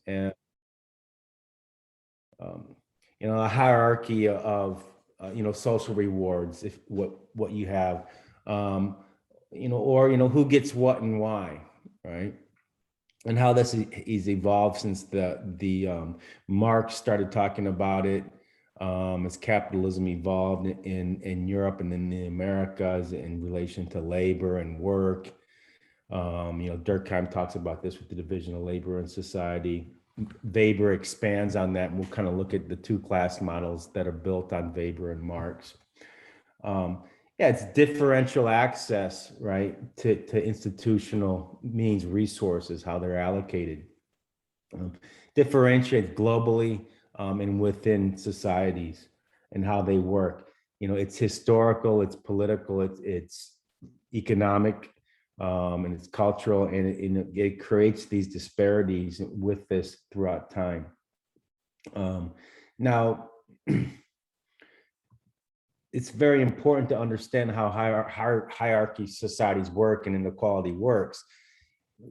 and um, a hierarchy of social rewards, if what you have, um, or who gets what and why, right? And how this is evolved since the Marx started talking about it, as capitalism evolved in Europe and in the Americas in relation to labor and work. Durkheim talks about this with the division of labor and society. Weber expands on that, and we'll kind of look at the two class models that are built on Weber and Marx. Yeah, it's differential access, right, to institutional means, resources, how they're allocated. Differentiate globally and within societies and how they work. It's historical, it's political, it's economic, and it's cultural, and it creates these disparities with this throughout time. Now, it's very important to understand how hierarchy societies work and inequality works.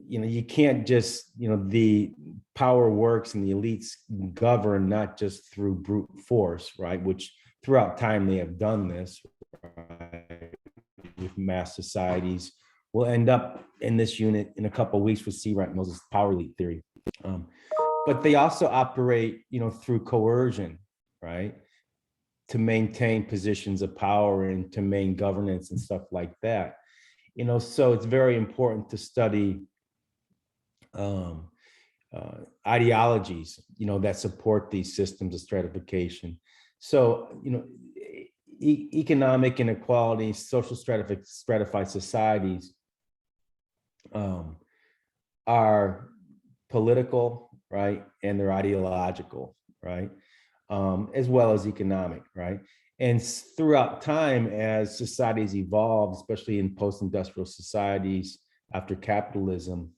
You can't just, the power works and the elites govern not just through brute force, right? Which throughout time they have done this, right? With mass societies. We'll end up in this unit in a couple of weeks with C. Wright Moses' power elite theory. But they also operate, through coercion, right? To maintain positions of power and to maintain governance and stuff like that. So it's very important to study ideologies, that support these systems of stratification. So, economic inequality, social stratified societies are political, right? And they're ideological, right? As well as economic, right? And throughout time, as societies evolve, especially in post-industrial societies after capitalism,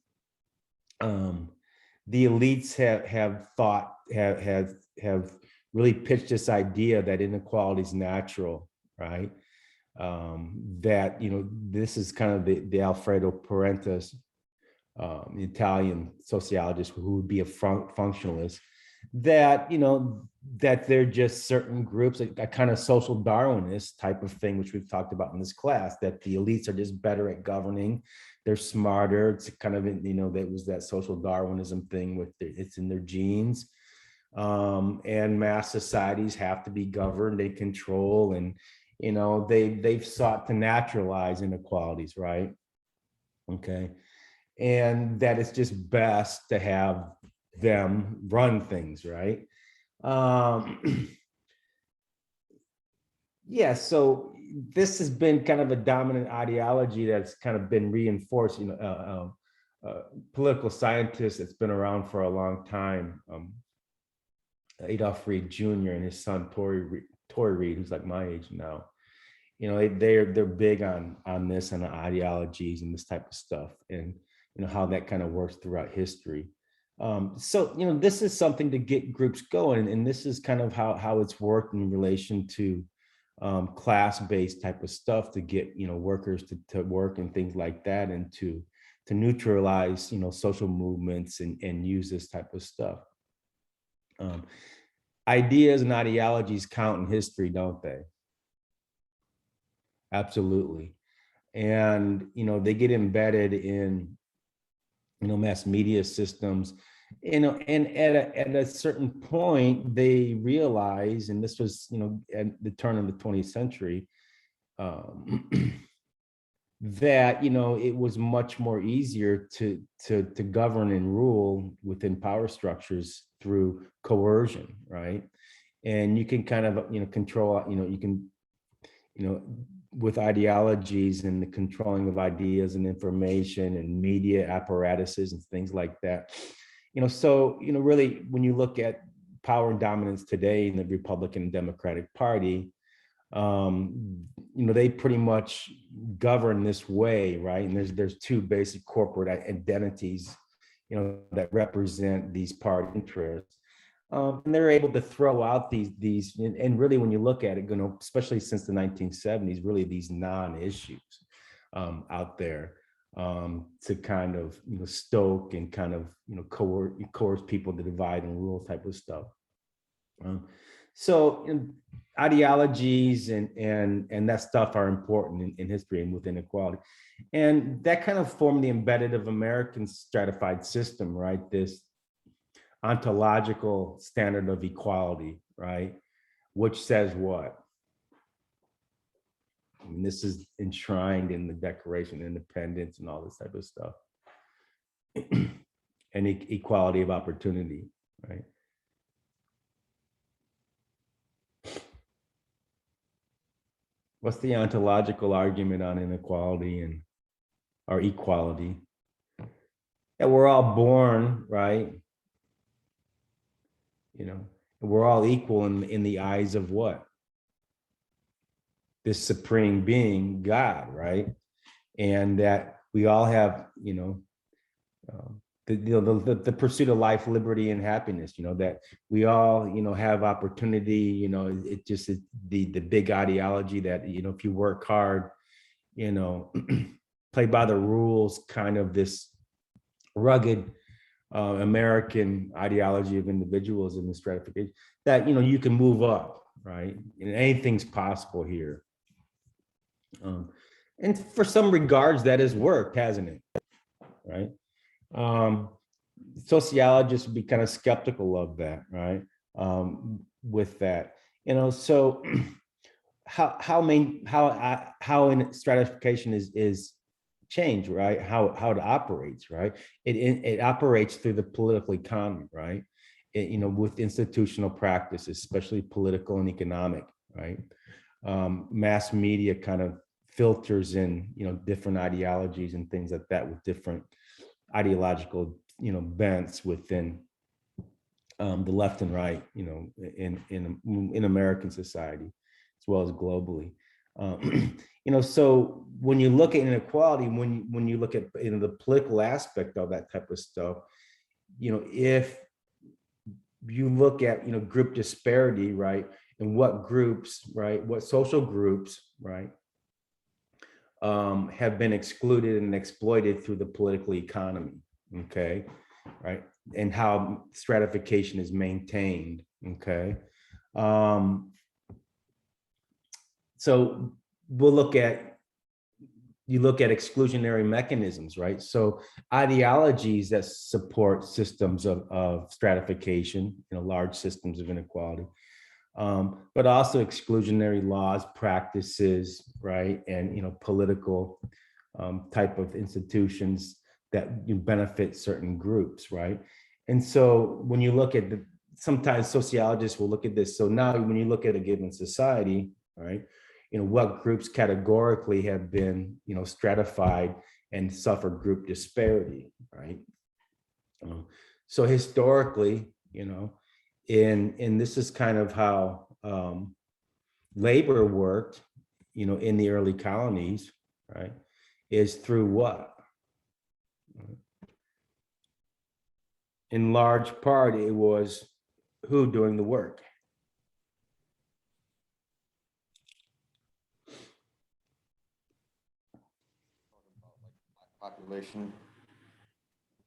the elites have really pitched this idea that inequality is natural, right? That this is kind of the Alfredo Parentis, the Italian sociologist who would be a functionalist, that that they're just certain groups, a kind of social Darwinist type of thing, which we've talked about in this class, that the elites are just better at governing, they're smarter. It's kind of that was that social Darwinism thing with it's in their genes, and mass societies have to be governed and controlled, and they've sought to naturalize inequalities, right? Okay, and that it's just best to have them run things, right? Yeah, so this has been kind of a dominant ideology that's kind of been reinforced. Political scientist that's been around for a long time, Adolph Reed Jr. and his son Tory Reed, who's like my age now. They're big on this and on ideologies and this type of stuff, and how that kind of works throughout history. So this is something to get groups going, and this is kind of how it's worked in relation to class-based type of stuff to get workers to work and things like that, and to neutralize social movements and use this type of stuff. Ideas and ideologies count in history, don't they? Absolutely. And they get embedded in mass media systems, and at a certain point they realize, and this was at the turn of the 20th century, that it was much more easier to govern and rule within power structures through coercion, right? And you can kind of control, you can with ideologies and the controlling of ideas and information and media apparatuses and things like that. So really, when you look at power and dominance today in the Republican and Democratic Party, they pretty much govern this way, right? And there's two basic corporate identities, that represent these party interests. And they're able to throw out these, and really, when you look at it, especially since the 1970s, really these non-issues out there. to kind of, stoke and kind of, coerce people to divide and rule type of stuff. So ideologies and that stuff are important in history and within equality. And that kind of formed the embedded of American stratified system, right? This ontological standard of equality, right? Which says what? I mean, this is enshrined in the Declaration of Independence and all this type of stuff. And equality of opportunity, right? What's the ontological argument on inequality and or equality? That we're all born, right? We're all equal in the eyes of what? This supreme being, God, right? And that we all have, the pursuit of life, liberty, and happiness. That we all, have opportunity. It just is the big ideology that if you work hard, play by the rules, kind of this rugged American ideology of individualism and stratification. That you can move up, right? And anything's possible here. And for some regards, that has worked, hasn't it? Right? Sociologists would be kind of skeptical of that, right? With that, so how in stratification is changed, right? How it operates, right? It operates through the political economy, right? With institutional practices, especially political and economic, right? Mass media kind of filters in, different ideologies and things like that with different ideological, bents within the left and right, in American society, as well as globally. So when you look at inequality, when you look at the political aspect of that type of stuff, if you look at group disparity, right, and what groups, right, what social groups, right, have been excluded and exploited through the political economy, okay, right, and how stratification is maintained, okay. So we'll look at exclusionary mechanisms, right? So ideologies that support systems of stratification, large systems of inequality, but also exclusionary laws, practices, right? And, political type of institutions that benefit certain groups, right? And so when you look at sometimes sociologists will look at this. So now when you look at a given society, right? What groups categorically have been, stratified and suffer group disparity, right? So historically, and this is kind of how labor worked, in the early colonies, right? Is through what? In large part, it was who doing the work? Population.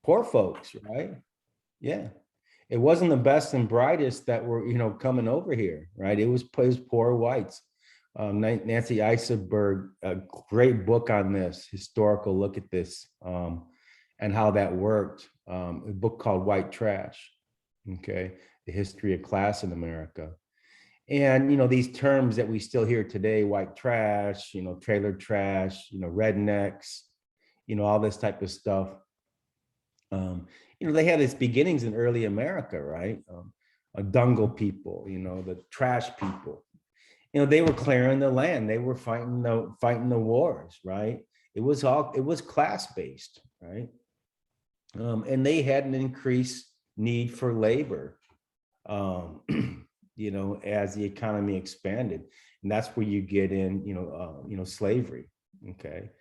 Poor folks, right? Yeah. It wasn't the best and brightest that were, coming over here, right? It was poor whites. Nancy Eisenberg, a great book on this, historical look at this, and how that worked. A book called White Trash, okay? The History of Class in America. And, these terms that we still hear today, white trash, trailer trash, rednecks, all this type of stuff. They had its beginnings in early America, right? Dungle people, the trash people. They were clearing the land. They were fighting the wars, right? It was class-based, right? And they had an increased need for labor, as the economy expanded, and that's where you get in, slavery, okay?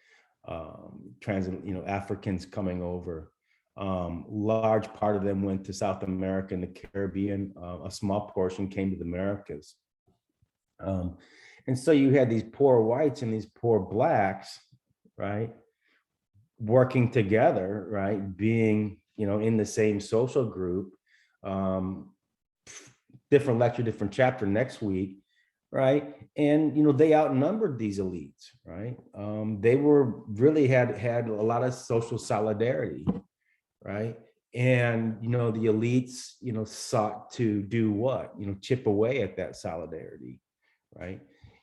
Africans coming over. Large part of them went to South America and the Caribbean. A small portion came to the Americas. And so you had these poor whites and these poor blacks, right? working together, right? Being, in the same social group, um, different lecture, different chapter next week, right? And they outnumbered these elites, right? They were really had a lot of social solidarity, right? And the elites, sought to do what? Chip away at that solidarity, right?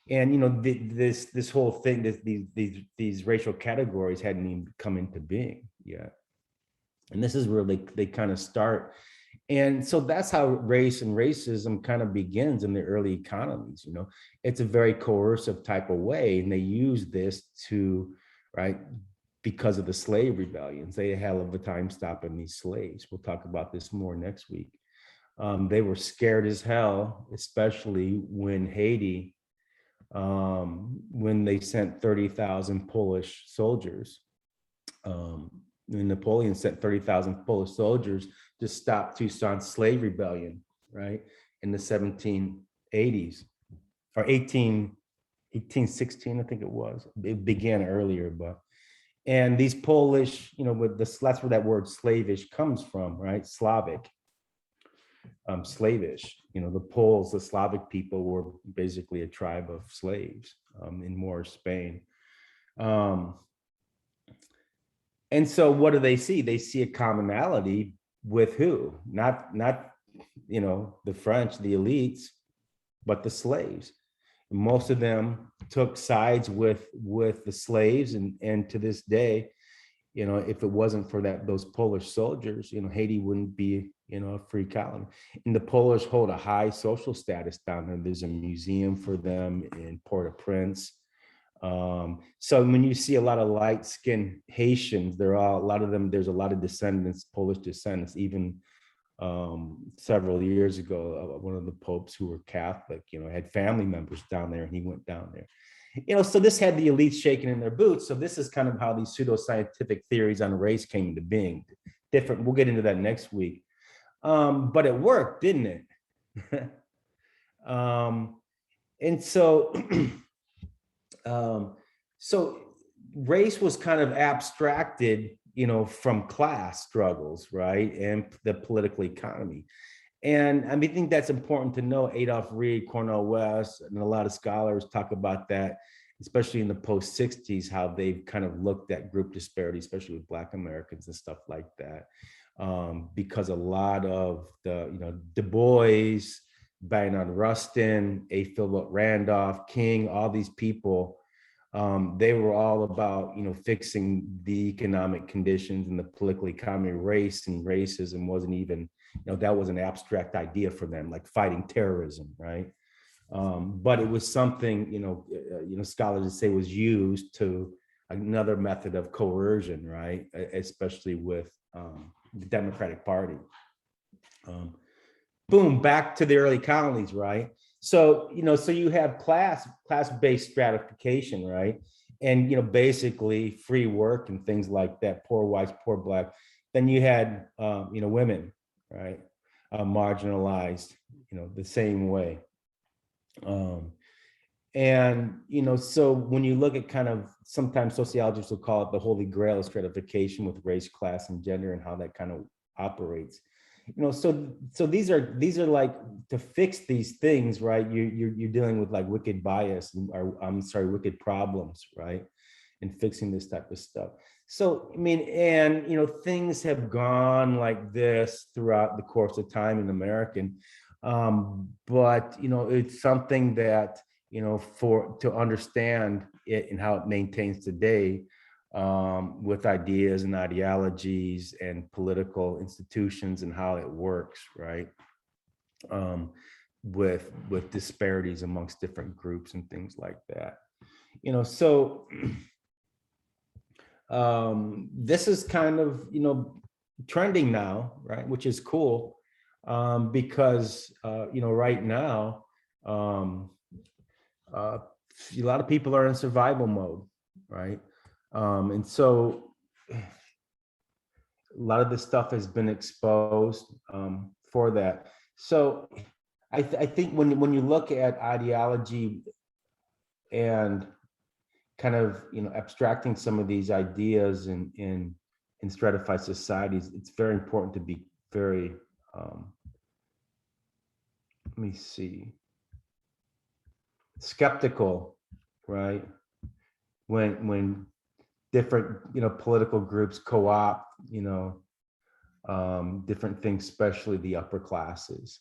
And this whole thing, these racial categories hadn't even come into being yet. And this is where they kind of start. And so that's how race and racism kind of begins in the early economies. It's a very coercive type of way, and they use this to, right, because of the slave rebellions. They had a hell of a time stopping these slaves. We'll talk about this more next week. They were scared as hell, especially when Haiti, when they sent 30,000 Polish soldiers. When Napoleon sent 30,000 Polish soldiers to stop Toussaint's slave rebellion, right, in the 1780s, or 1816, I think it was. It began earlier, but, and these Polish, with that's where that word slavish comes from, right? Slavic, slavish. The Poles, the Slavic people, were basically a tribe of slaves in Moorish Spain. And so what do they see? They see a commonality with who? Not the French, the elites, but the slaves. Most of them took sides with the slaves, and to this day, if it wasn't for those Polish soldiers, Haiti wouldn't be, a free colony. And the Polish hold a high social status down there. There's a museum for them in Port-au-Prince. So when you see a lot of light-skinned Haitians, a lot of them, there's a lot of descendants, Polish descendants. Even several years ago, one of the popes who were Catholic, had family members down there, and he went down there. So this had the elites shaking in their boots. So this is kind of how these pseudoscientific theories on race came into being. Different. We'll get into that next week. But it worked, didn't it? And so, so race was kind of abstracted, from class struggles, right, and the political economy. And I think that's important to know. Adolph Reed, Cornel West, and a lot of scholars talk about that, especially in the post-60s, how they've kind of looked at group disparity, especially with Black Americans and stuff like that. Because a lot of the, Du Bois, Bayard Rustin, A. Philip Randolph, King, all these people, they were all about, fixing the economic conditions and the political economy. Race and racism wasn't even, that was an abstract idea for them, like fighting terrorism, right? But it was something, scholars would say was used to another method of coercion, right? Especially with the Democratic Party. Boom, back to the early colonies, right? So, so you have class-based stratification, right? And, basically free work and things like that, poor whites, poor Black. Then you had, women, right? Marginalized, the same way. And, so when you look at kind of, sometimes sociologists will call it the holy grail of stratification with race, class, and gender, and how that kind of operates. So these are like, to fix these things, right? You're dealing with like wicked bias, or wicked problems, right? And fixing this type of stuff. So, and things have gone like this throughout the course of time in America. But it's something that, to understand it and how it maintains today, with ideas and ideologies and political institutions and how it works, right? With disparities amongst different groups and things like that. So this is kind of, trending now, right? Which is cool, because, right now, a lot of people are in survival mode, right? And so a lot of this stuff has been exposed for that. So I think when you look at ideology and kind of, abstracting some of these ideas in stratified societies, it's very important to be very, let me see, skeptical, right? When different, political groups co-opt, different things, especially the upper classes.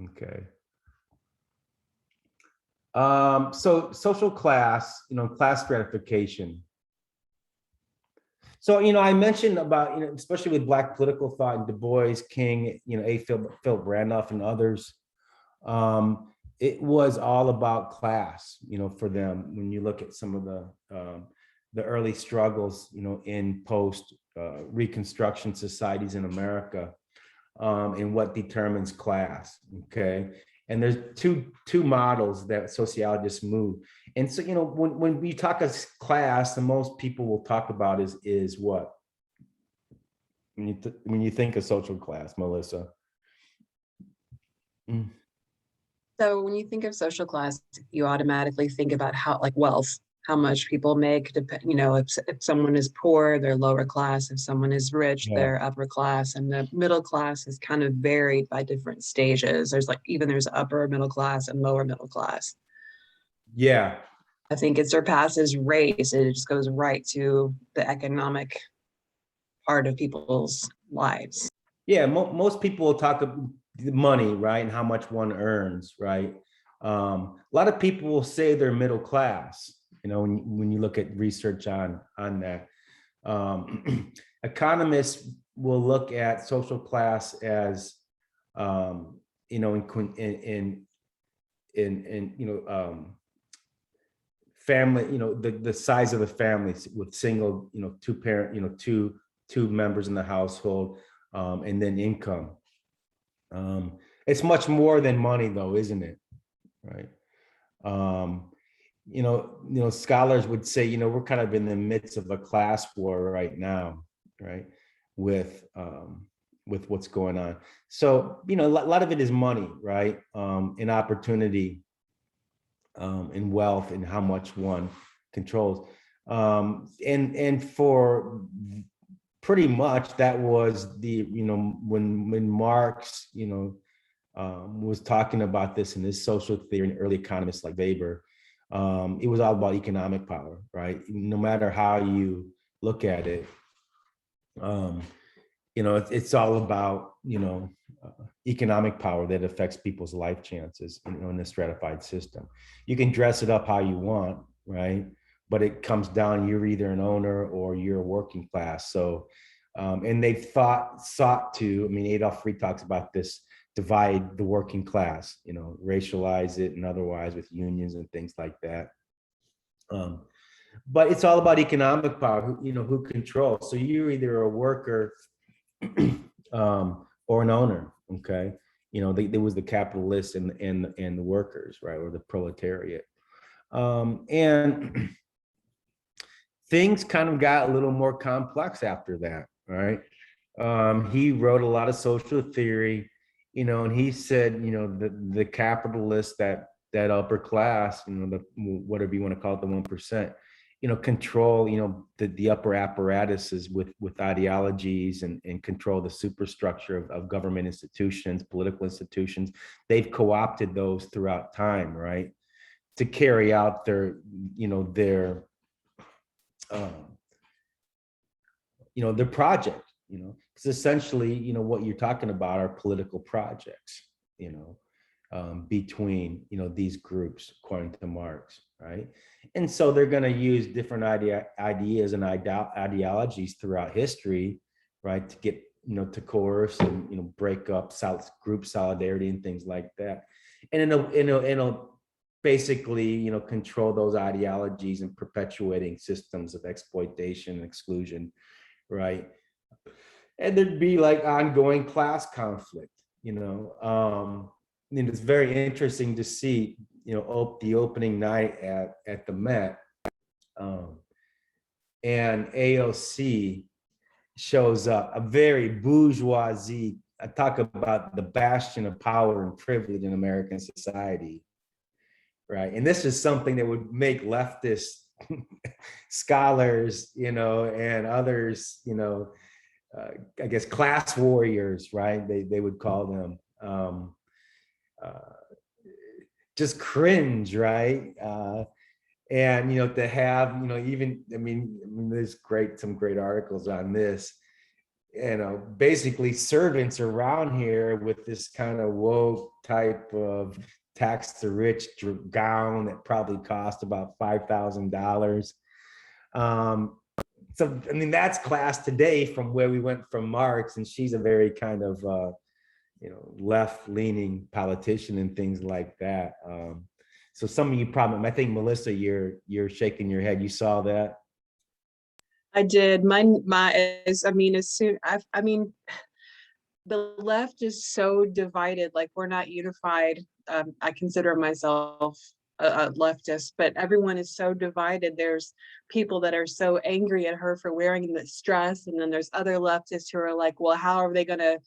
Okay. So social class, class stratification. So, I mentioned about, especially with Black political thought and Du Bois, King, Philip Randolph and others, it was all about class, for them. When you look at some of the early struggles, in post Reconstruction societies in America, and what determines class. Okay. And there's two models that sociologists move. And so, when we talk of class, the most people will talk about is what? When you think of social class, Melissa? So when you think of social class, you automatically think about wealth, how much people make. If someone is poor, they're lower class. If someone is rich, Yeah. they're upper class. And the middle class is kind of varied by different stages. There's upper middle class and lower middle class. Yeah. I think it surpasses race. It just goes right to the economic part of people's lives. Yeah, most people will talk about money, right, and how much one earns, right? A lot of people will say they're middle class, when you look at research on that. Economists will look at social class as, family, the size of the family with single, two parent, two members in the household, and then income. It's much more than money, though, isn't it? Right. Scholars would say, we're kind of in the midst of a class war right now, right? With what's going on. So, a lot of it is money, right? And opportunity, and wealth, and how much one controls. And for pretty much that was the, when Marx, was talking about this in his social theory, and early economists like Weber, it was all about economic power, right? No matter how you look at it, it's all about, economic power that affects people's life chances, in a stratified system. You can dress it up how you want, right? But it comes down, you're either an owner or you're a working class. So, and they've sought to, Adolf Reed talks about this, divide the working class, racialize it and otherwise with unions and things like that. But it's all about economic power, who controls. So you're either a worker or an owner, okay? There was the capitalists and the workers, right, or the proletariat. And things kind of got a little more complex after that, right? He wrote a lot of social theory, and he said, the capitalists, that upper class, whatever you want to call it, the 1%, control, the upper apparatuses with ideologies, and control the superstructure of government institutions, political institutions. They've co-opted those throughout time, right, to carry out their project, because essentially, what you're talking about are political projects, between, these groups, according to Marx, right? And so they're going to use different ideas and ideologies throughout history, right, to get, to coerce and, break up group solidarity and things like that. And it'll basically, control those ideologies and perpetuating systems of exploitation and exclusion, right? And there'd be like ongoing class conflict, and it's very interesting to see, the opening night at the Met, and AOC shows up, a very bourgeoisie. I talk about the bastion of power and privilege in American society, right? And this is something that would make leftists scholars, and others, I guess class warriors, right? They would call them. Uh, just cringe, right? And to have, even, there's some great articles on this. Basically servants around here with this kind of woke type of tax the rich gown that probably cost about $5,000. So that's class today from where we went from Marx, and she's a very kind of left-leaning politician and things like that. So some of you probably, I think Melissa, you're shaking your head. You saw that? I did. As soon, the left is so divided, like we're not unified. I consider myself a leftist, but everyone is so divided. There's people that are so angry at her for wearing the dress, and then there's other leftists who are like, well, how are they gonna,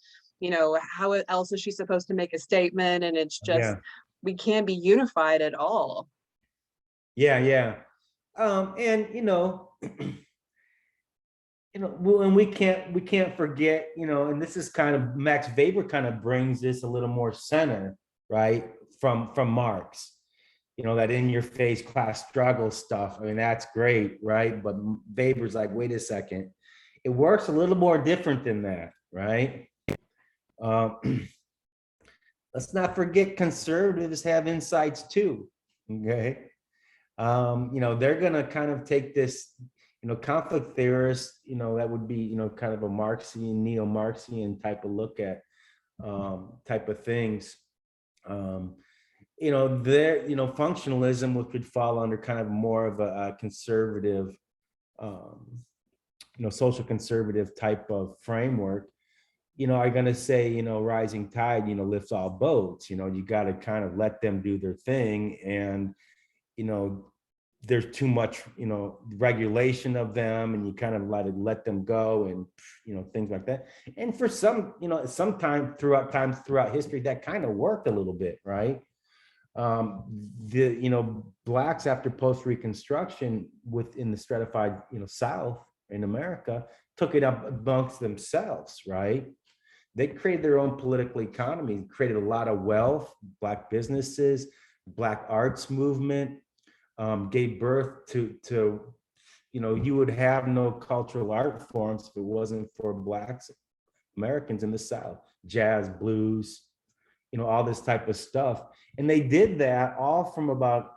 how else is she supposed to make a statement? And it's just, Yeah. we can't be unified at all. Yeah. And and we can't forget, and this is kind of Max Weber kind of brings this a little more center, right? From Marx, that in your face class struggle stuff. That's great, right? But Weber's like, wait a second, it works a little more different than that, right? Let's not forget conservatives have insights too. Okay. They're gonna kind of take this, conflict theorists, that would be, kind of a Marxian, neo-Marxian type of look at type of things. There, functionalism, which could fall under kind of more of a conservative, social conservative type of framework, are going to say, rising tide, lifts all boats. You got to kind of let them do their thing. And, there's too much, regulation of them, and you kind of let them go, and, things like that. And for some, sometime throughout history, that kind of worked a little bit, right? Blacks after post-Reconstruction within the stratified, South in America took it up amongst themselves, right? They created their own political economy, created a lot of wealth, Black businesses, Black arts movement, gave birth to you would have no cultural art forms if it wasn't for Blacks, Americans in the South, jazz, blues, all this type of stuff. And they did that all from about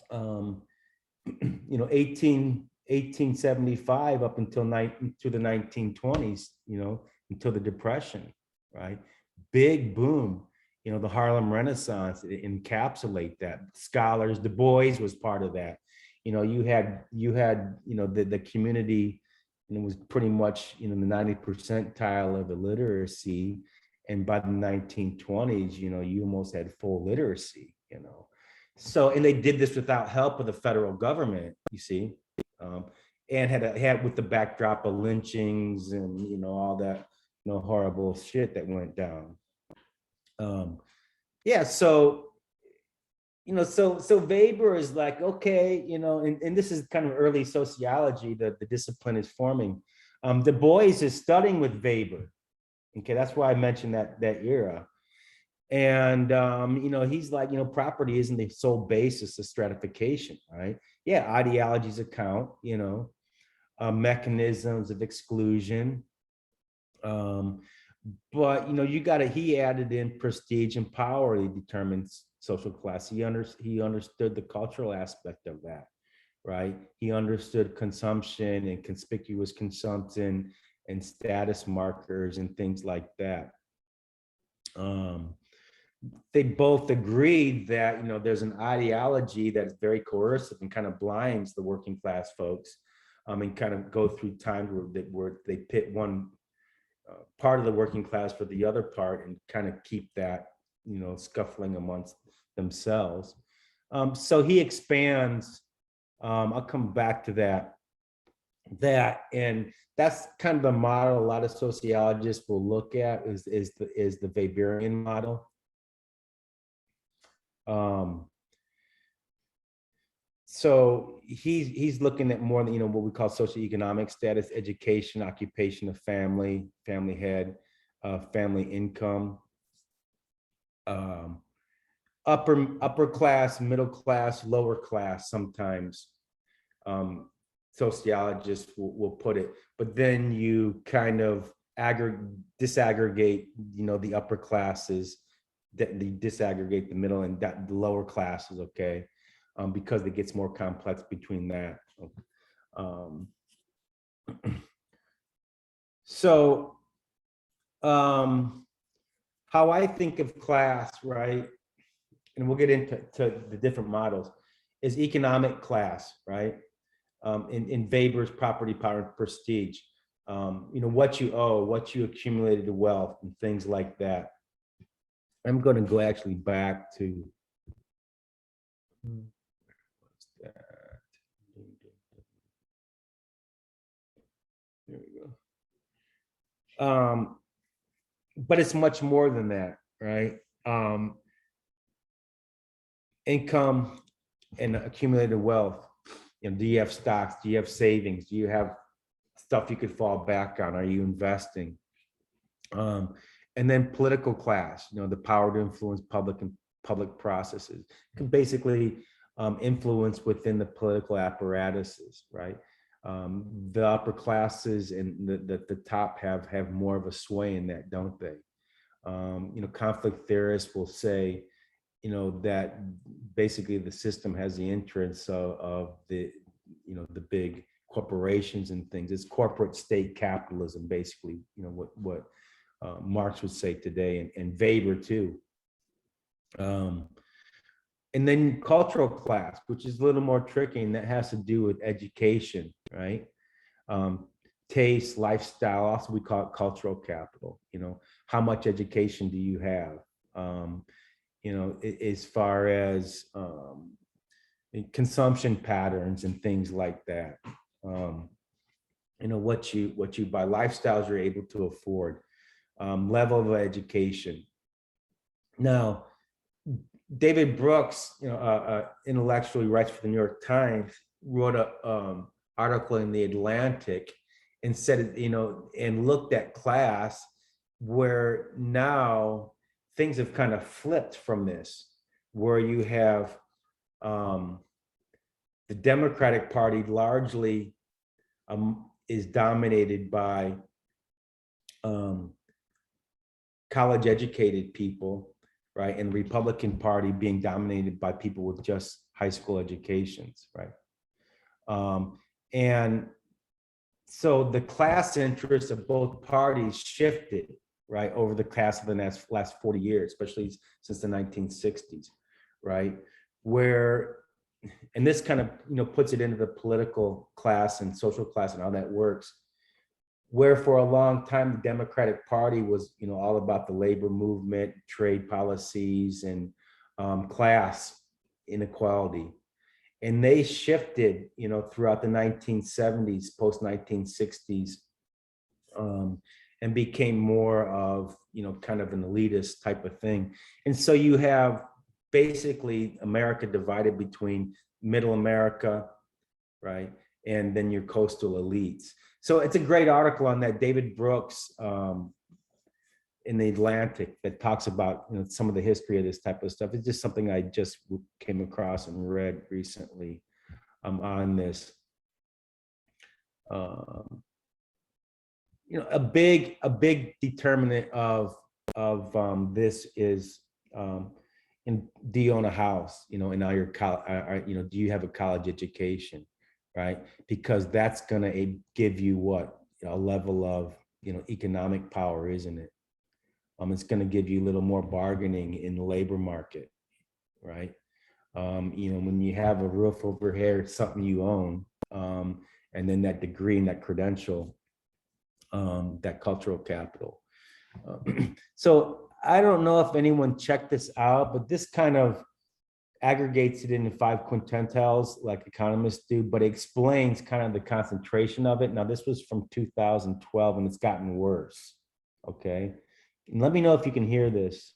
1875 up until to the 1920s, until the Depression, right? Big boom. The Harlem Renaissance encapsulate that. Scholars, Du Bois was part of that. You had the community, and it was pretty much the 90th percentile of illiteracy. And by the 1920s, you almost had full literacy, So, and they did this without help of the federal government, you see, and had with the backdrop of lynchings and, all that, horrible shit that went down. Yeah, so so Weber is like, okay, and this is kind of early sociology that the discipline is forming. Du Bois is studying with Weber. Okay, that's why I mentioned that era. And he's like, property isn't the sole basis of stratification, right? Yeah, ideologies account, mechanisms of exclusion. But he added in prestige and power. He determines social class. He understood the cultural aspect of that, right? He understood consumption and conspicuous consumption and status markers and things like that. They both agreed that there's an ideology that's very coercive and kind of blinds the working class folks, and kind of go through times where they pit one part of the working class for the other part and kind of keep that scuffling amongst themselves. So he expands. I'll come back to that. And that's kind of the model a lot of sociologists will look at is the Weberian model. so he's looking at more than, what we call socioeconomic status, education, occupation of family, family head, family income, um, upper class, middle class, lower class. Sometimes sociologists will put it, but then you kind of disaggregate, the upper classes, that they disaggregate the middle and that the lower classes, okay, because it gets more complex between that. Um, so how I think of class, right, and we'll get into the different models, is economic class, right? In Weber's property, power, and prestige. What you owe, what you accumulated to wealth, and things like that. I'm going to go actually back to. What's that? There we go. But it's much more than that, right? Income and accumulated wealth. Do you have stocks? Do you have savings? Do you have stuff you could fall back on? Are you investing? And then political class, the power to influence public processes, can basically influence within the political apparatuses, right? The upper classes and the top have more of a sway in that, don't they? Conflict theorists will say, that basically the system has the interests of the, the big corporations and things. It's corporate state capitalism, basically, what Marx would say today, and Weber too. And then cultural class, which is a little more tricky, and that has to do with education, right? Taste, lifestyle, also we call it cultural capital. How much education do you have? As far as consumption patterns and things like that. What you buy, lifestyles you're able to afford, level of education. Now, David Brooks, intellectually writes for the New York Times, wrote a article in the Atlantic and said, and looked at class, where now things have kind of flipped from this, where you have the Democratic Party largely is dominated by college educated people, right? And the Republican Party being dominated by people with just high school educations, right? And so the class interests of both parties shifted, right, over the course of the last 40 years, especially since the 1960s, right? Where, and this kind of, puts it into the political class and social class and how that works, where for a long time the Democratic Party was, all about the labor movement, trade policies, and class inequality. And they shifted, throughout the 1970s, post 1960s, and became more of, kind of an elitist type of thing. And so you have basically America divided between middle America, right? And then your coastal elites. So it's a great article on that, David Brooks, in the Atlantic, that talks about, some of the history of this type of stuff. It's just something I just came across and read recently on this. A big determinant of this is, do you own a house? And now you're do you have a college education, right? Because that's gonna give you what, a level of economic power, isn't it? It's going to give you a little more bargaining in the labor market, right? When you have a roof over your head, it's something you own, and then that degree and that credential, that cultural capital. So I don't know if anyone checked this out, but this kind of aggregates it into 5 quintiles like economists do, but it explains kind of the concentration of it. Now, this was from 2012 and it's gotten worse, okay? And let me know if you can hear this.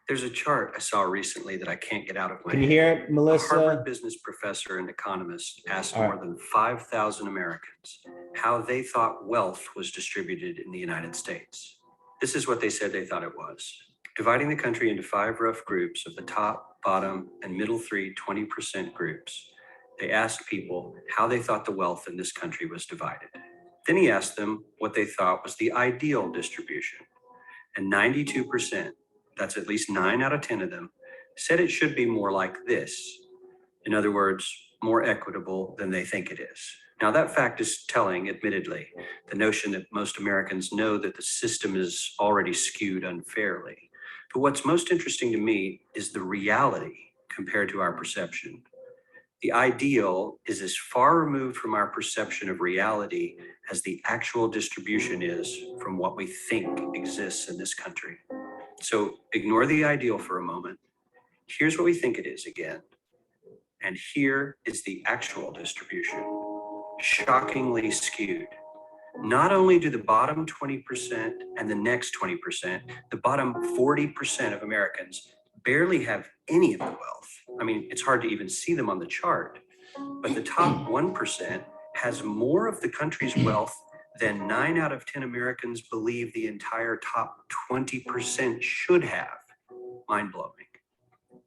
There's a chart I saw recently that I can't get out of my Can you head. hear it, A Melissa? Harvard business professor and economist asked more than 5,000 Americans how they thought wealth was distributed in the United States. This is what they said they thought it was. Dividing the country into 5 rough groups of the top, bottom, and middle 20% groups, they asked people how they thought the wealth in this country was divided. Then he asked them what they thought was the ideal distribution. And 92%, that's at least 9 out of 10 of them, said it should be more like this. In other words, more equitable than they think it is. Now, that fact is telling, admittedly, the notion that most Americans know that the system is already skewed unfairly. But what's most interesting to me is the reality compared to our perception. The ideal is as far removed from our perception of reality as the actual distribution is from what we think exists in this country. So ignore the ideal for a moment. Here's what we think it is again. And here is the actual distribution, shockingly skewed. Not only do the bottom 20% and the next 20%, the bottom 40% of Americans barely have any of the wealth. I mean, it's hard to even see them on the chart, but the top 1% has more of the country's wealth than 9 out of 10 Americans believe the entire top 20% should have. Mind-blowing.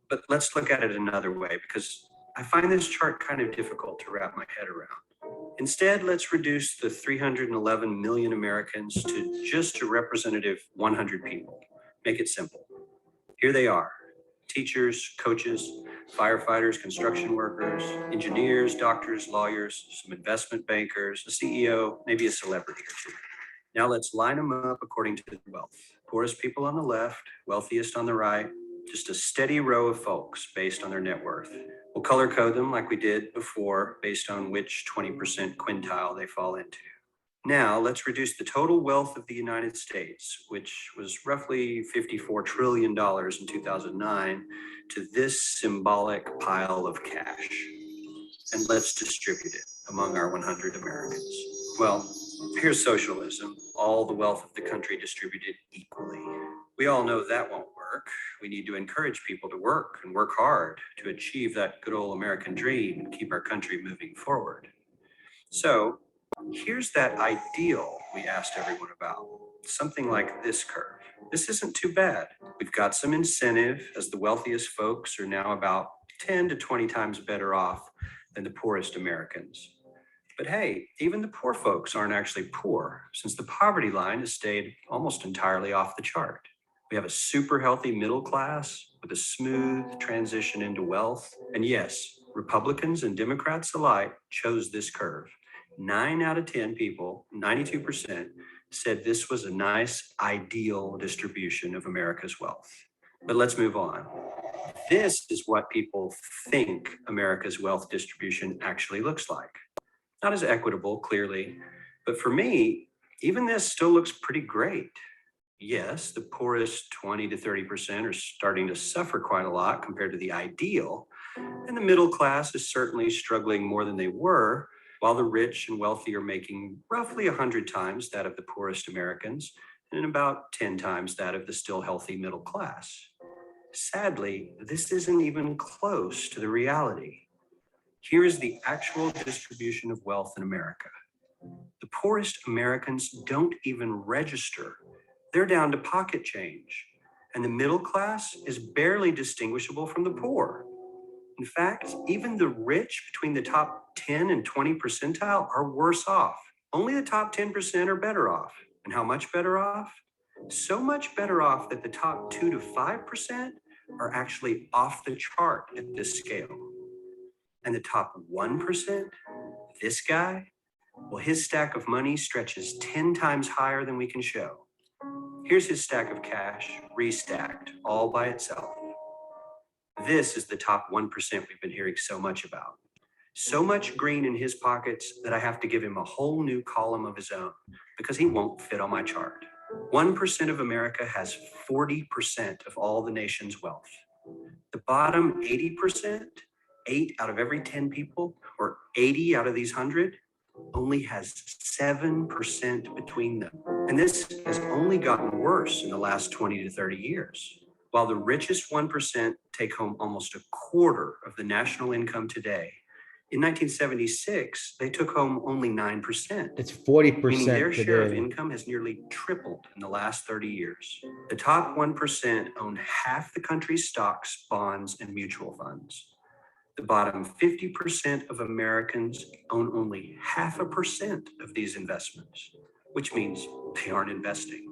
But let's look at it another way, because I find this chart kind of difficult to wrap my head around. Instead, let's reduce the 311 million Americans to just a representative 100 people. Make it simple. Here they are: teachers, coaches, firefighters, construction workers, engineers, doctors, lawyers, some investment bankers, a CEO, maybe a celebrity or two. Now let's line them up according to wealth. Poorest people on the left, wealthiest on the right, just a steady row of folks based on their net worth. We'll color code them like we did before based on which 20% quintile they fall into. Now let's reduce the total wealth of the United States, which was roughly $54 trillion in 2009, to this symbolic pile of cash. And let's distribute it among our 100 Americans. Well, here's socialism, all the wealth of the country distributed equally. We all know that won't work. We need to encourage people to work and work hard to achieve that good old American dream and keep our country moving forward. So here's that ideal we asked everyone about, something like this curve. This isn't too bad. We've got some incentive, as the wealthiest folks are now about 10 to 20 times better off than the poorest Americans. But hey, even the poor folks aren't actually poor, since the poverty line has stayed almost entirely off the chart. We have a super healthy middle class with a smooth transition into wealth. And yes, Republicans and Democrats alike chose this curve. 9 out of 10 people, 92%, said this was a nice, ideal distribution of America's wealth. But let's move on. This is what people think America's wealth distribution actually looks like. Not as equitable, clearly, but for me, even this still looks pretty great. Yes, the poorest 20 to 30% are starting to suffer quite a lot compared to the ideal, and the middle class is certainly struggling more than they were, while the rich and wealthy are making roughly 100 times that of the poorest Americans and about 10 times that of the still healthy middle class. Sadly, this isn't even close to the reality. Here is the actual distribution of wealth in America. The poorest Americans don't even register. They're down to pocket change, and the middle class is barely distinguishable from the poor. In fact, even the rich between the top 10 and 20 percentile are worse off. Only the top 10% are better off. And how much better off? So much better off that the top 2 to 5% are actually off the chart at this scale. And the top 1%, this guy, well, his stack of money stretches 10 times higher than we can show. Here's his stack of cash, restacked, all by itself. This is the top 1% we've been hearing so much about. So much green in his pockets that I have to give him a whole new column of his own because he won't fit on my chart. 1% of America has 40% of all the nation's wealth. The bottom 80%, 8 out of every 10 people, or 80 out of these 100, only has 7% between them. And this has only gotten worse in the last 20 to 30 years. While the richest 1% take home almost a quarter of the national income today, in 1976, they took home only 9%. It's Meaning 40% their share of today. income has nearly tripled in the last 30 years. The top 1% own half the country's stocks, bonds, and mutual funds. The bottom 50% of Americans own only 0.5% of these investments, which means they aren't investing.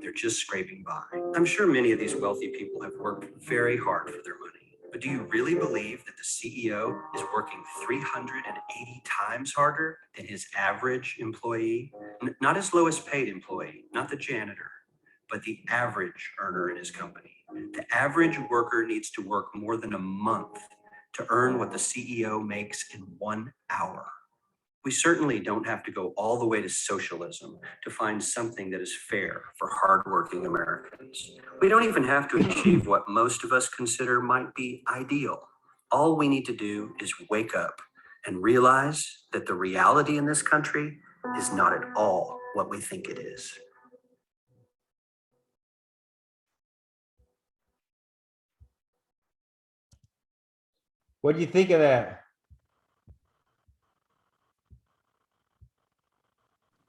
They're just scraping by. I'm sure many of these wealthy people have worked very hard for their money. But do you really believe that the CEO is working 380 times harder than his average employee? Not his lowest paid employee, not the janitor, but the average earner in his company. The average worker needs to work more than a month to earn what the CEO makes in 1 hour. We certainly don't have to go all the way to socialism to find something that is fair for hardworking Americans. We don't even have to achieve what most of us consider might be ideal. All we need to do is wake up and realize that the reality in this country is not at all what we think it is. What do you think of that?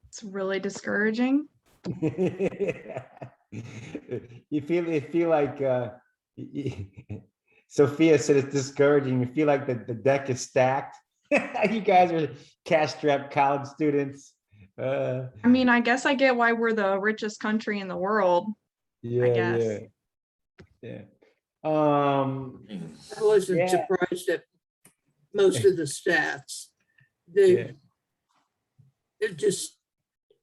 It's really discouraging. You feel like Sophia said it's discouraging. You feel like the deck is stacked. You guys are cash-strapped college students. I mean, I guess I get why we're the richest country in the world. Yeah, I guess. yeah. I wasn't Yeah. surprised at most of the stats. Yeah.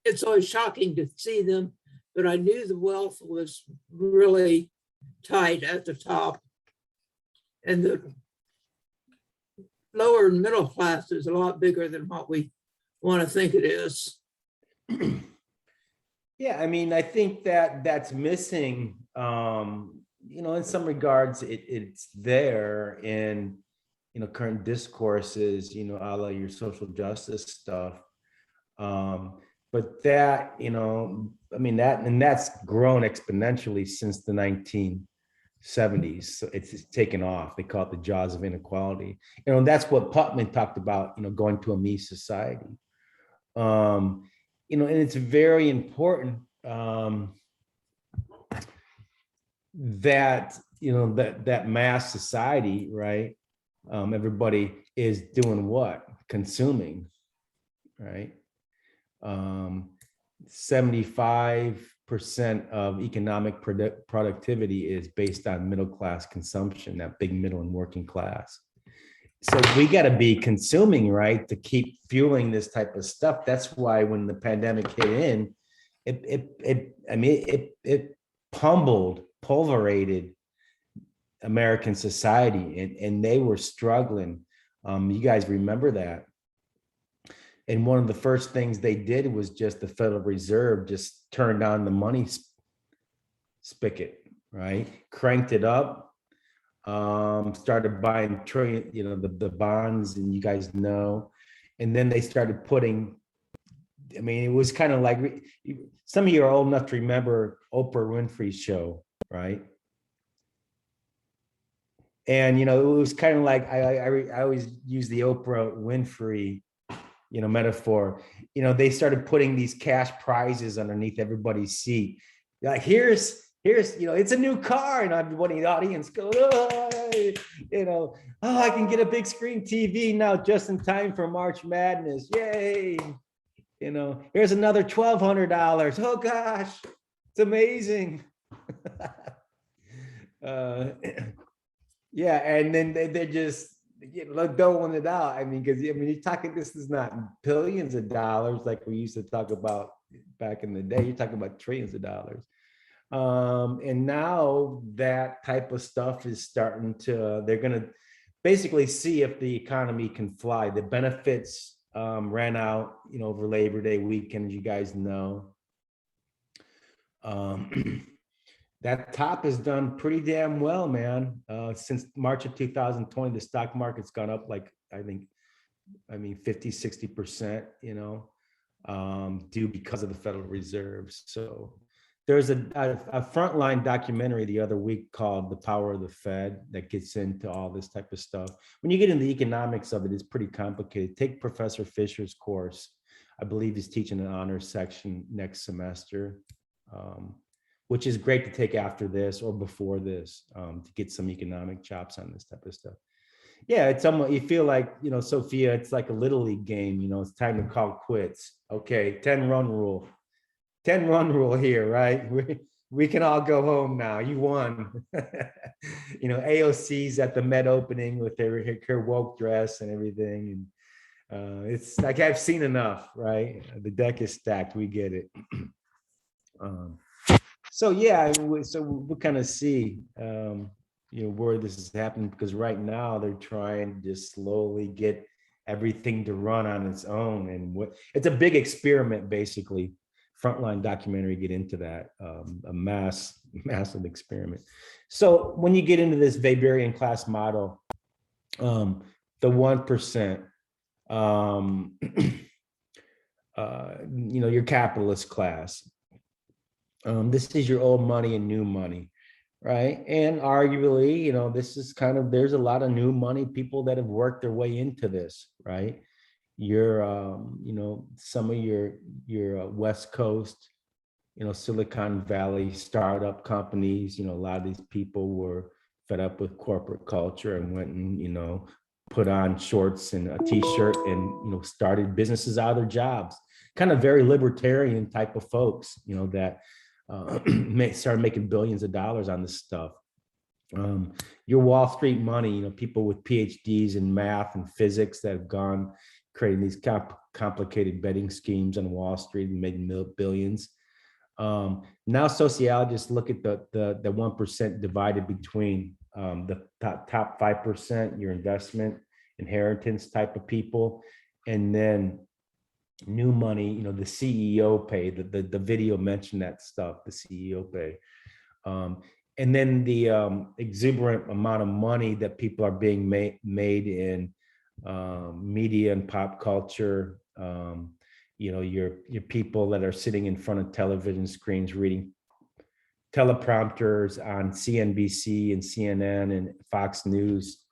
It's always shocking to see them, but I knew the wealth was really tight at the top. And the lower and middle class is a lot bigger than what we want to think it is. Yeah, I mean, I think that's missing. In some regards, it's there in current discourses, a la your social justice stuff. But that, I mean, that's grown exponentially since the 1970s. So it's taken off. They call it the jaws of inequality. That's what Putnam talked about, going to a me society. And it's very important that, that mass society, right? Everybody is doing what? Consuming, right? 75% of economic productivity is based on middle class consumption, that big middle and working class. So we got to be consuming, right, to keep fueling this type of stuff. That's why when the pandemic hit in, it pulverated American society, and they were struggling. You guys remember that? And one of the first things they did was just the Federal Reserve just turned on the money spigot, right? Cranked it up, started buying trillion, the bonds, and you guys know. And then they started putting, I mean, it was kind of like, some of you are old enough to remember Oprah Winfrey's show, right? And, it was kind of like, I always use the Oprah Winfrey metaphor. They started putting these cash prizes underneath everybody's seat. Like, here's, it's a new car, and everybody in the audience goes, oh, I can get a big screen TV now just in time for March Madness. Yay. Here's another $1,200. Oh gosh, it's amazing. Yeah, and then they're just doling it out. I mean, because you're talking, this is not billions of dollars like we used to talk about back in the day. You're talking about trillions of dollars. And now that type of stuff is starting to, they're going to basically see if the economy can fly. The benefits ran out, over Labor Day weekend, you guys know. That top has done pretty damn well, man. Since March of 2020, the stock market's gone up like, I mean, 50, 60%, due because of the Federal Reserve. So there's a frontline documentary the other week called The Power of the Fed that gets into all this type of stuff. When you get into the economics of it, it's pretty complicated. Take Professor Fisher's course. I believe he's teaching an honors section next semester, which is great to take after this or before this, to get some economic chops on this type of stuff. Yeah, it's almost, you feel like, Sophia, it's like a little league game, it's time to call quits. Okay, 10-run rule. 10-run rule here, right? We can all go home now. You won. AOC's at the Met opening with her woke dress and everything. And it's like, I've seen enough, right? The deck is stacked. We get it. So yeah, so we'll kind of see, where this is happening, because right now they're trying to just slowly get everything to run on its own. And it's a big experiment, basically. Frontline documentary get into that, a massive experiment. So when you get into this Weberian class model, the 1%, your capitalist class, this is your old money and new money, right? And arguably, this is there's a lot of new money people that have worked their way into this, right? Some of your West Coast, Silicon Valley startup companies, a lot of these people were fed up with corporate culture and went and, put on shorts and a t-shirt and, started businesses out of their jobs. Kind of very libertarian type of folks, that started making billions of dollars on this stuff. Your Wall Street money, people with PhDs in math and physics that have gone creating these complicated betting schemes on Wall Street and making billions. Now sociologists look at the 1% divided between the top 5%, your investment, inheritance type of people, and then new money, the CEO pay, the video mentioned that stuff, the CEO pay. And then the exuberant amount of money that people are being made in media and pop culture, your people that are sitting in front of television screens reading teleprompters on CNBC and CNN and Fox News,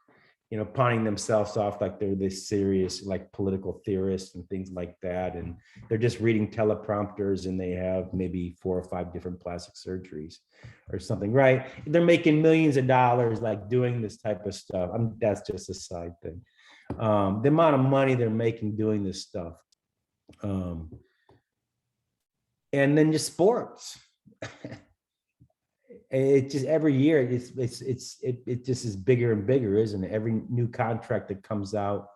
pawning themselves off like they're this serious, like political theorists and things like that. And they're just reading teleprompters and they have maybe 4 or 5 different plastic surgeries or something, right? They're making millions of dollars like doing this type of stuff. That's just a side thing. The amount of money they're making doing this stuff. And then just sports. It just every year it just is bigger and bigger, isn't it? Every new contract that comes out,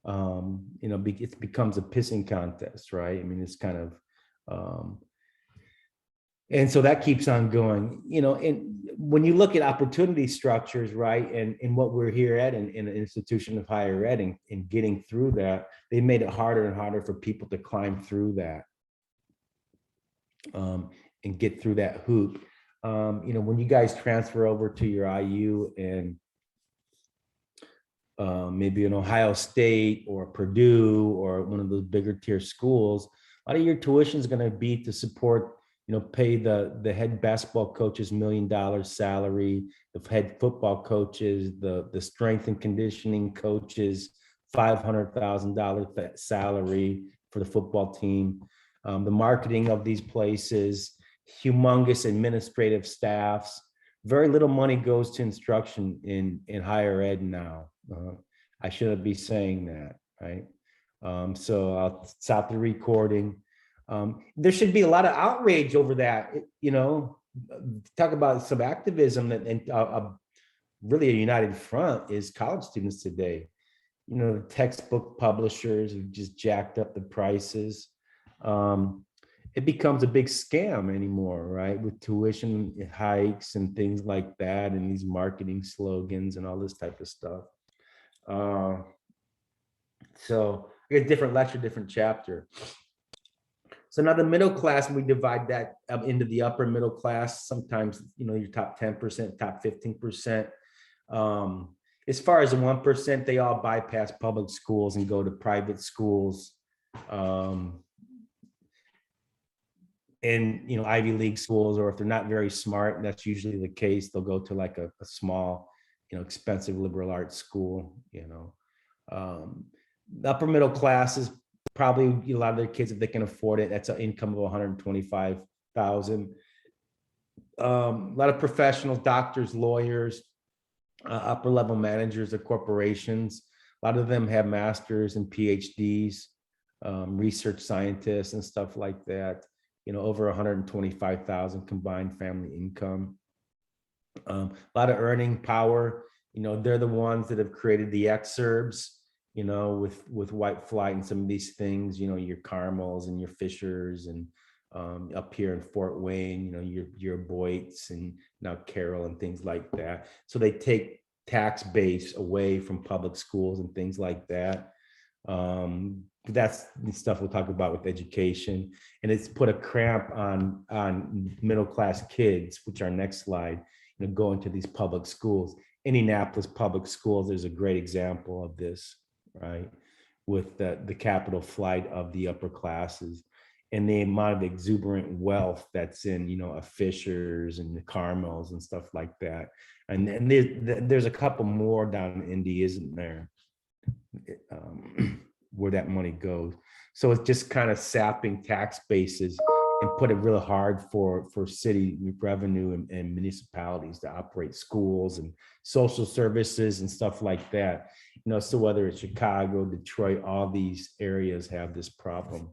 it becomes a pissing contest, right? I mean, it's kind of, and so that keeps on going, and when you look at opportunity structures, right, and what we're here at in an institution of higher ed and getting through that, they made it harder and harder for people to climb through that and get through that hoop. When you guys transfer over to your IU and maybe an Ohio State or Purdue or one of those bigger tier schools, a lot of your tuition is going to be to support, pay the head basketball coaches $1 million salary, the head football coaches, the strength and conditioning coaches, $500,000 salary for the football team, the marketing of these places, humongous administrative staffs. Very little money goes to instruction in higher ed now. I shouldn't be saying that, right? So I'll stop the recording. There should be a lot of outrage over that, talk about some activism and really a united front is college students today. The textbook publishers have just jacked up the prices. It becomes a big scam anymore, right? With tuition hikes and things like that, and these marketing slogans and all this type of stuff. So we get different lecture, different chapter. So now the middle class, we divide that up into the upper middle class. Sometimes, your top 10%, top 15%. As far as the 1%, they all bypass public schools and go to private schools. in, you know, Ivy League schools, or if they're not very smart, and that's usually the case, they'll go to like a small, you know, expensive liberal arts school, you know. The upper middle class is probably a lot of their kids, if they can afford it, that's an income of 125,000. A lot of professionals, doctors, lawyers, upper level managers of corporations. A lot of them have masters and PhDs, research scientists and stuff like that. You know, over 125,000 combined family income. A lot of earning power. You know, they're the ones that have created the exurbs, you know, with white flight and some of these things, you know, your Carmels and your Fishers, and up here in Fort Wayne, you know, your Boyts and now Carroll and things like that. So they take tax base away from public schools and things like that. That's the stuff we'll talk about with education, and it's put a cramp on middle class kids, which our next slide, you know, going to these public schools. Indianapolis public schools, there's a great example of this, right? With the capital flight of the upper classes and the amount of exuberant wealth that's in, you know, a Fishers and the Carmels and stuff like that. And there's a couple more down in Indy, isn't there? Where that money goes. So it's just kind of sapping tax bases and put it real hard for city revenue and municipalities to operate schools and social services and stuff like that. You know, so whether it's Chicago, Detroit, all these areas have this problem.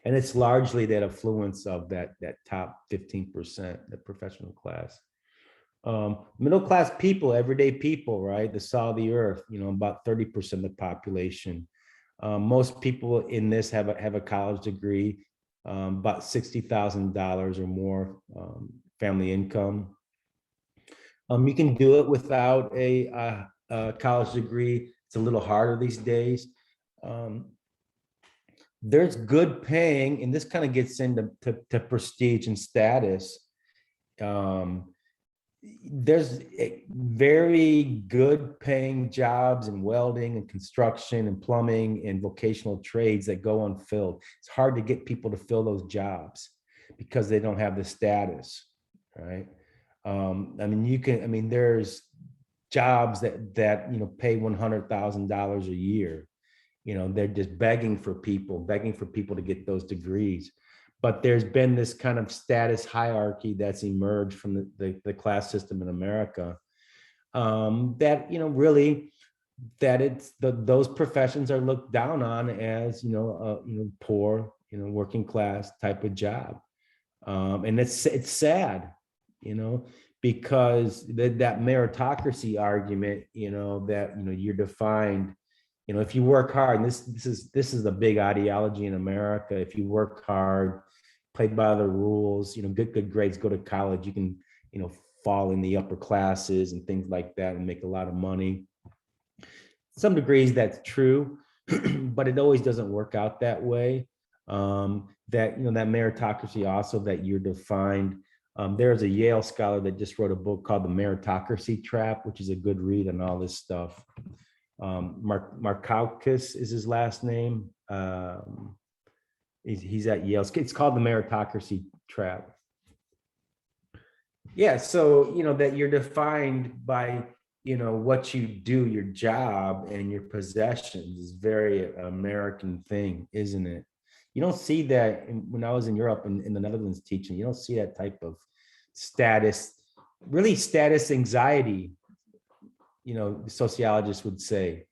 And it's largely that affluence of that top 15%, the professional class. Middle class people, everyday people, right? The salt of the earth, you know, about 30% of the population. Most people in this have a college degree, about $60,000 or more family income. You can do it without a college degree. It's a little harder these days. There's good paying, and this kind of gets into prestige and status. There's very good paying jobs in welding and construction and plumbing and vocational trades that go unfilled. It's hard to get people to fill those jobs because they don't have the status, right? I mean, there's jobs that you know, pay $100,000 a year. You know, they're just begging for people to get those degrees. But there's been this kind of status hierarchy that's emerged from the class system in America, that, you know, really, that it's those professions are looked down on as, you know, poor, you know, working class type of job. And it's sad, you know, because that meritocracy argument, you know, that, you know, you're defined, you know, if you work hard, and this is a big ideology in America. If you work hard, play by the rules, you know, good grades, go to college, you can, you know, fall in the upper classes and things like that and make a lot of money. Some degrees that's true, but it always doesn't work out that way. That, you know, that meritocracy also, that you're defined. There's a Yale scholar that just wrote a book called The Meritocracy Trap, which is a good read on all this stuff. Markowskis is his last name. He's at Yale. It's called The Meritocracy Trap. Yeah, so, you know, that you're defined by, you know, what you do, your job and your possessions is very American thing, isn't it? You don't see that when I was in Europe and in the Netherlands teaching, you don't see that type of status, really status anxiety. You know, sociologists would say,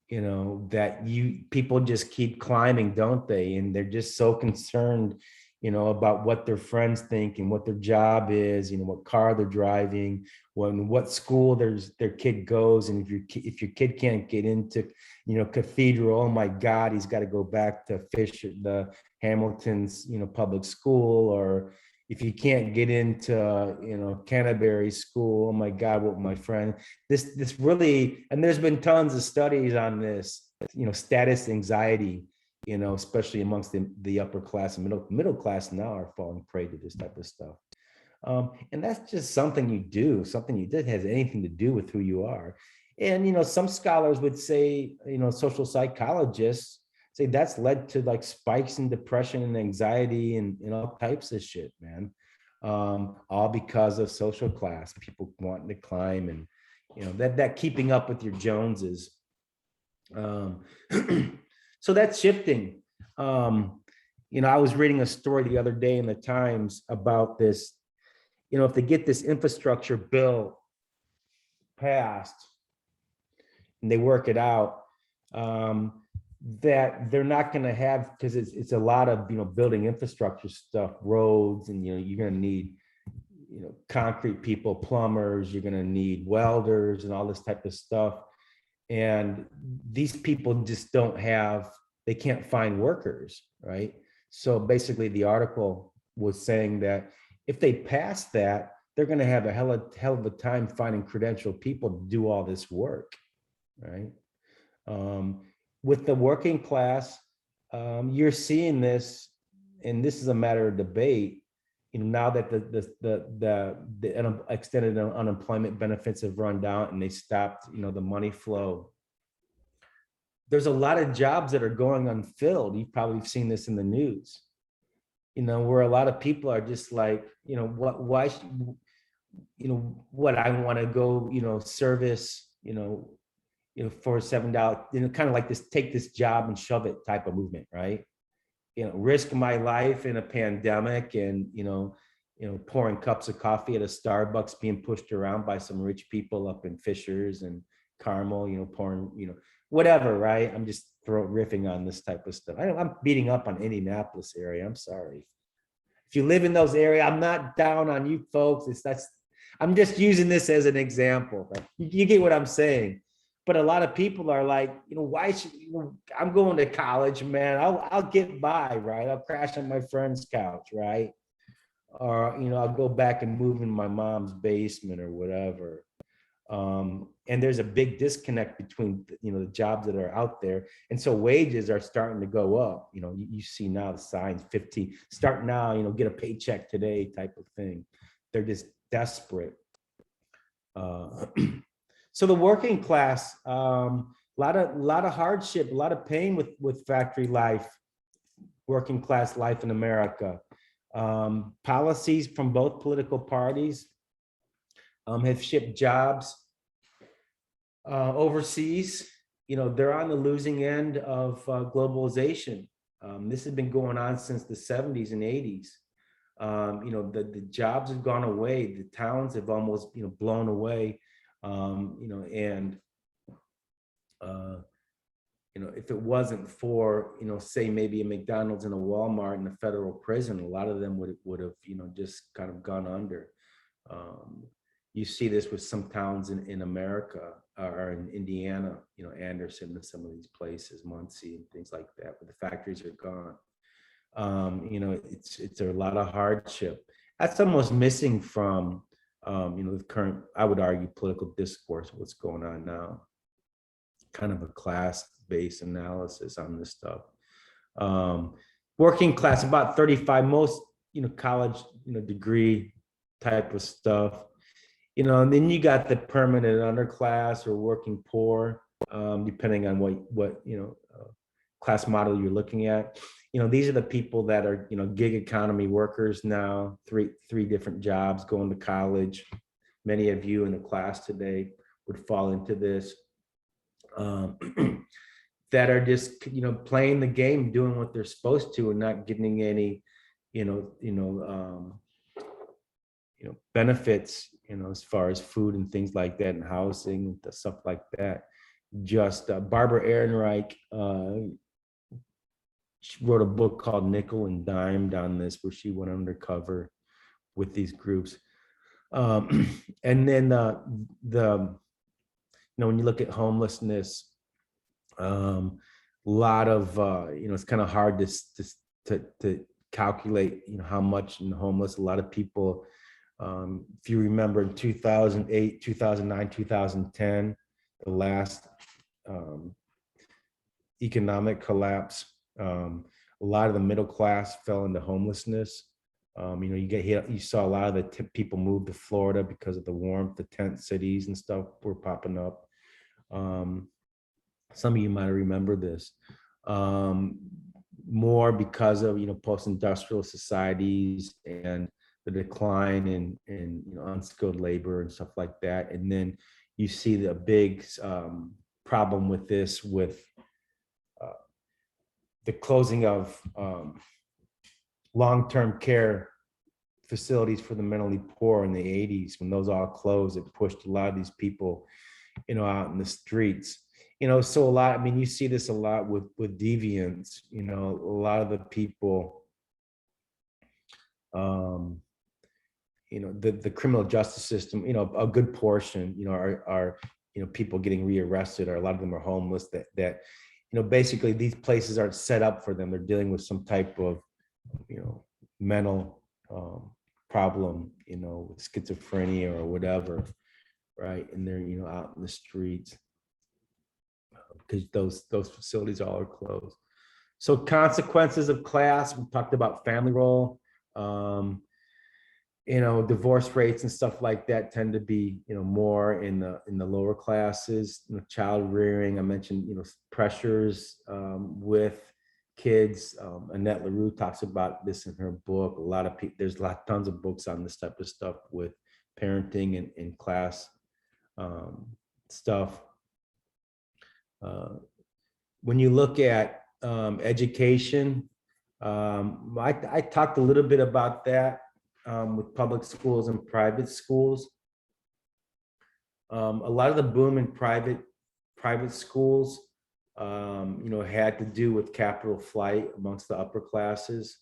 you know, that people just keep climbing, don't they? And they're just so concerned, you know, about what their friends think and what their job is, you know, what car they're driving, what school their kid goes. And if your kid can't get into, you know, Cathedral, oh my God, he's got to go back to Fisher, the Hamilton's, you know, public school. Or if you can't get into, you know, Canterbury school, oh my God, what my friend, this really, and there's been tons of studies on this, you know, status anxiety, you know, especially amongst the upper class and middle class now are falling prey to this type of stuff. And that's just something you do, something you did has anything to do with who you are. And, you know, some scholars would say, you know, social psychologists say that's led to like spikes in depression and anxiety and all types of shit, man. All because of social class, people wanting to climb and, you know, that keeping up with your Joneses. So that's shifting. You know, I was reading a story the other day in the Times about this. You know, if they get this infrastructure bill passed and they work it out, that they're not going to have, because it's a lot of, you know, building infrastructure stuff, roads, and, you know, you're going to need, you know, concrete people, plumbers, you're going to need welders and all this type of stuff. And these people just don't have, they can't find workers, right? So basically the article was saying that if they pass that, they're going to have a hell of a time finding credentialed people to do all this work, right? With the working class, you're seeing this, and this is a matter of debate. You know, now that the extended unemployment benefits have run down and they stopped, you know, the money flow. There's a lot of jobs that are going unfilled. You've probably seen this in the news. You know, where a lot of people are just like, you know, why, you know, what I want to go, you know, service, you know, for $7, you know, kind of like this, take this job and shove it type of movement, right? You know, risk my life in a pandemic and, you know, pouring cups of coffee at a Starbucks, being pushed around by some rich people up in Fishers and Carmel, you know, pouring, you know, whatever, right? I'm just riffing on this type of stuff. I'm beating up on Indianapolis area. I'm sorry. If you live in those areas, I'm not down on you folks. I'm just using this as an example. Right? You get what I'm saying? But a lot of people are like, you know, why should, you know, I'm going to college, man. I'll get by, right? I'll crash on my friend's couch, right? Or, you know, I'll go back and move in my mom's basement or whatever. And there's a big disconnect between, you know, the jobs that are out there. And so wages are starting to go up. You know, you see now the signs 15, start now, you know, get a paycheck today type of thing. They're just desperate. So the working class, a lot of hardship, a lot of pain with factory life, working class life in America. Policies from both political parties have shipped jobs overseas. You know, they're on the losing end of globalization. This has been going on since the 70s and 80s. You know, the jobs have gone away. The towns have almost, you know, blown away. You know, and you know, if it wasn't for, you know, say maybe a McDonald's and a Walmart and a federal prison, a lot of them would have, you know, just kind of gone under. You see this with some towns in America or in Indiana, you know, Anderson and some of these places, Muncie and things like that, where the factories are gone. You know, it's a lot of hardship. That's almost missing from, you know, the current, I would argue, political discourse, what's going on now. Kind of a class-based analysis on this stuff. Working class, about 35, most, you know, college, you know, degree type of stuff. You know, and then you got the permanent underclass or working poor, depending on what you know, class model you're looking at. You know, these are the people that are, you know, gig economy workers now, three different jobs, going to college. Many of you in the class today would fall into this. That are just, you know, playing the game, doing what they're supposed to, and not getting any, benefits, you know, as far as food and things like that, and housing, stuff like that. Just Barbara Ehrenreich, she wrote a book called Nickel and Dimed on this, where she went undercover with these groups. And then you know, when you look at homelessness, a lot of, you know, it's kind of hard to calculate, you know, how much in homeless. A lot of people, if you remember in 2008, 2009, 2010, the last economic collapse, a lot of the middle class fell into homelessness. You know, you saw a lot of the people move to Florida because of the warmth, the tent cities and stuff were popping up. Some of you might remember this. more because of, post-industrial societies and the decline in unskilled labor and stuff like that. And then you see the big problem with this, with the closing of long-term care facilities for the mentally poor in the 80s. When those all closed, it pushed a lot of these people, out in the streets. So a lot, you see this a lot with deviants. A lot of the people, the criminal justice system, a good portion, are people getting rearrested, or a lot of them are homeless, that basically these places aren't set up for them. They're dealing with some type of, mental problem, with schizophrenia or whatever, right? And they're, out in the streets, because those facilities all are closed. So consequences of class, we talked about family role, divorce rates and stuff like that tend to be, more in the lower classes. Child rearing, I mentioned, pressures with kids. Annette LaRue talks about this in her book. A lot of people, there's tons of books on this type of stuff with parenting and class stuff. When you look at education, I talked a little bit about that with public schools and private schools. A lot of the boom in private schools, had to do with capital flight amongst the upper classes.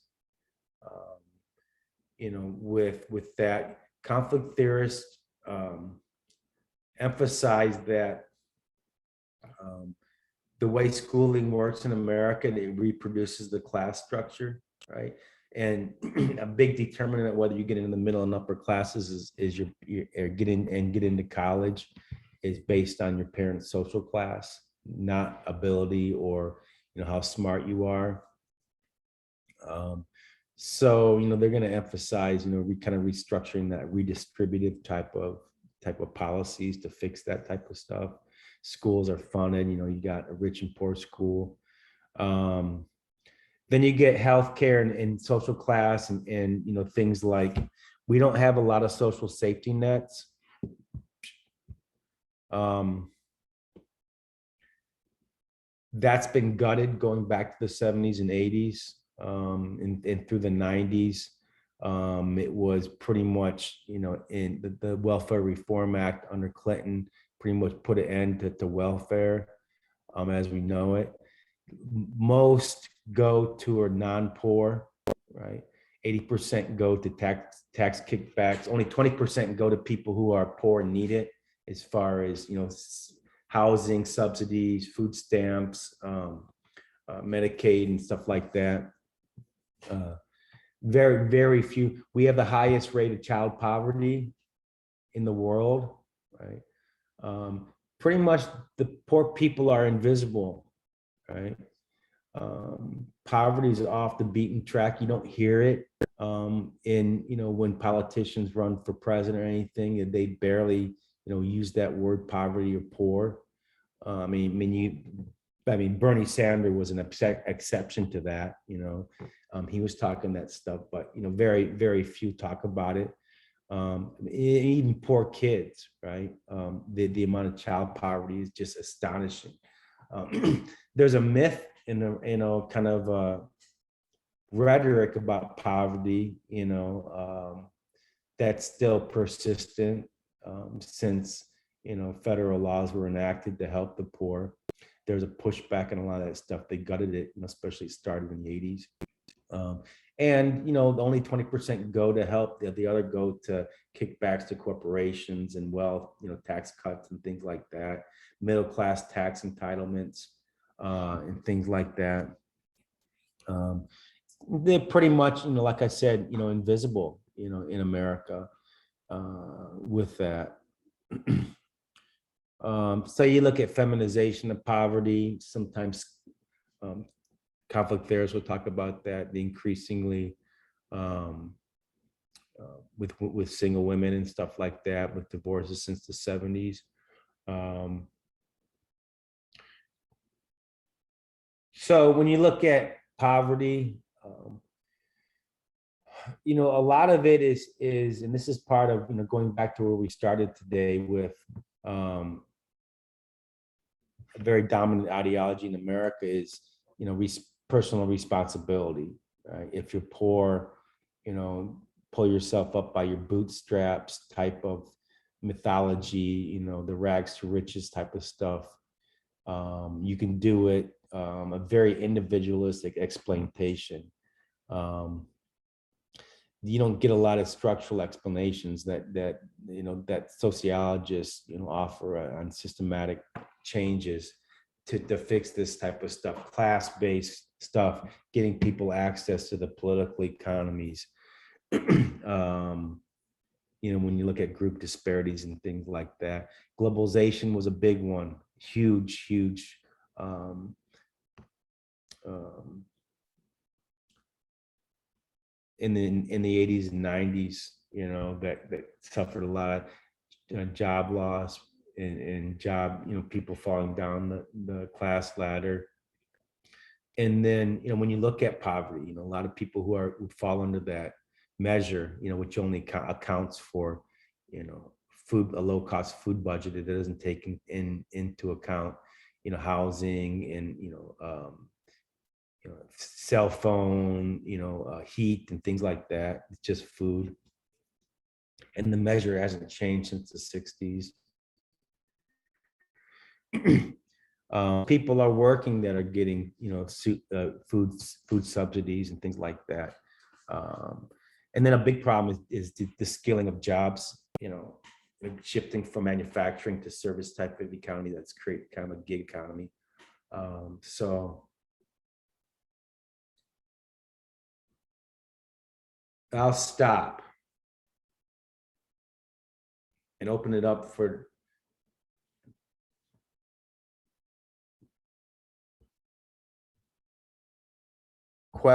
With that, conflict theorists emphasize that the way schooling works in America, it reproduces the class structure, right? And a big determinant of whether you get in the middle and upper classes is your get into college is based on your parents' social class, not ability or how smart you are. So they're going to emphasize kind of restructuring that redistributive type of policies to fix that type of stuff. Schools are funded, you got a rich and poor school. Then you get healthcare and social class and things like, we don't have a lot of social safety nets. That's been gutted going back to the 70s and 80s and through the 90s. It was pretty much, in the Welfare Reform Act under Clinton pretty much put an end to welfare as we know it. Most go to are non-poor, right? 80% go to tax kickbacks. Only 20% go to people who are poor and need it, as far as housing subsidies, food stamps, Medicaid and stuff like that. Very, very few. We have the highest rate of child poverty in the world, right? Pretty much the poor people are invisible, right? Poverty is off the beaten track. You don't hear it when politicians run for president or anything. They barely use that word, poverty or poor. Bernie Sanders was an exception to that. He was talking that stuff, but very, very few talk about it. Even poor kids, right? The amount of child poverty is just astonishing. There's a myth in the kind of rhetoric about poverty, that's still persistent since federal laws were enacted to help the poor. There's a pushback on a lot of that stuff. They gutted it, especially started in the 80s. And only 20% go to help. The other go to kickbacks to corporations and wealth, tax cuts and things like that. Middle class tax entitlements and things like that. They're pretty much, like I said, invisible, in America with that. So you look at feminization of poverty. Sometimes conflict theorists will talk about that, the increasingly with single women and stuff like that, with divorces since the 70s. So when you look at poverty, you know, a lot of it is, and this is part of, you know, going back to where we started today with a very dominant ideology in America is, you know, personal responsibility, right? If you're poor, you know, pull yourself up by your bootstraps type of mythology, you know, the rags to riches type of stuff. You can do it, a very individualistic explantation. You don't get a lot of structural explanations that you know that sociologists, you know, offer on systematic changes to fix this type of stuff, class-based stuff, getting people access to the political economies. You know, when you look at group disparities and things like that, globalization was a big one, huge. Um, um, in the 80s and 90s, you know, that suffered a lot of job loss and job, you know, people falling down the class ladder. And then, you know, when you look at poverty, you know, a lot of people who fall under that measure, you know, which only accounts for, you know, a low cost food budget. It doesn't take into account, you know, housing and, you know, cell phone, you know, heat and things like that. It's just food. And the measure hasn't changed since the 60s. People are working that are getting, you know, food subsidies and things like that. And then a big problem is the skilling of jobs, you know, shifting from manufacturing to service type of economy that's create kind of a gig economy. So I'll stop and open it up for